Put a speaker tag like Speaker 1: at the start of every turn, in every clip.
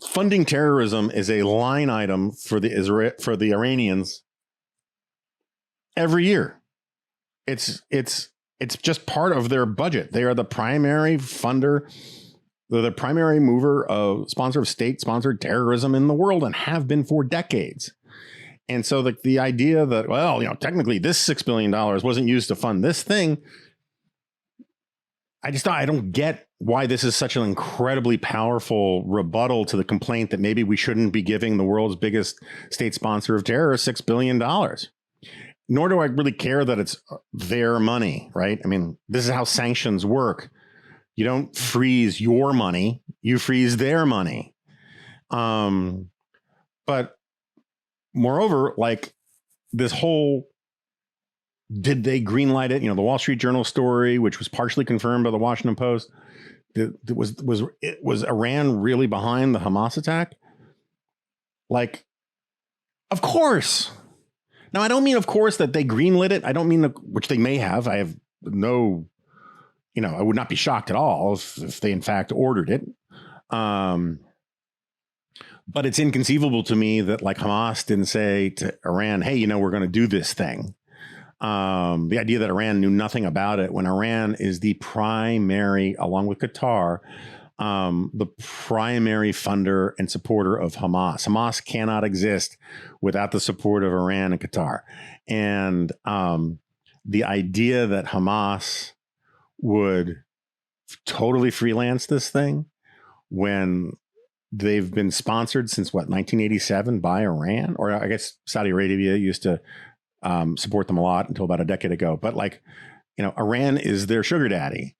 Speaker 1: funding terrorism is a line item for the Iranians every year. It's just part of their budget. They are the primary funder. They're the primary mover of sponsor of state-sponsored terrorism in the world and have been for decades. And so the idea that, well, technically this $6 billion wasn't used to fund this thing. I don't get why this is such an incredibly powerful rebuttal to the complaint that maybe we shouldn't be giving the world's biggest state sponsor of terror $6 billion. Nor do I really care that it's their money, right? I mean, this is how sanctions work. You don't freeze your money, you freeze their money. But moreover, like this whole, did they greenlight it? The Wall Street Journal story, which was partially confirmed by the Washington Post, was Iran really behind the Hamas attack? Like, of course. Now, I don't mean, of course, that they greenlit it. I don't mean, which they may have. I have no, I would not be shocked at all if they, in fact, ordered it. But it's inconceivable to me that, like, Hamas didn't say to Iran, hey, we're going to do this thing. The idea that Iran knew nothing about it when Iran is the primary, along with Qatar, the primary funder and supporter of Hamas. Hamas cannot exist without the support of Iran and Qatar. And the idea that Hamas would totally freelance this thing when they've been sponsored since 1987 by Iran, or I guess Saudi Arabia used to support them a lot until about a decade ago. But Iran is their sugar daddy.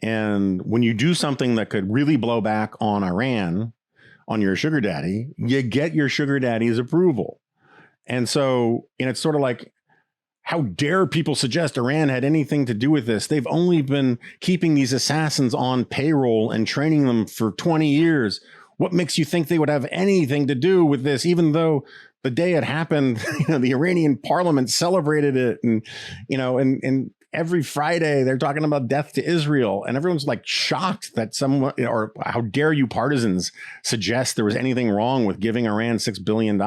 Speaker 1: And when you do something that could really blow back on Iran, on your sugar daddy, you get your sugar daddy's approval. And so, it's sort of like, how dare people suggest Iran had anything to do with this? They've only been keeping these assassins on payroll and training them for 20 years. What makes you think they would have anything to do with this, even though the day it happened, the Iranian parliament celebrated it, and every Friday they're talking about death to Israel, and everyone's like shocked that someone, or how dare you partisans suggest there was anything wrong with giving Iran $6 billion.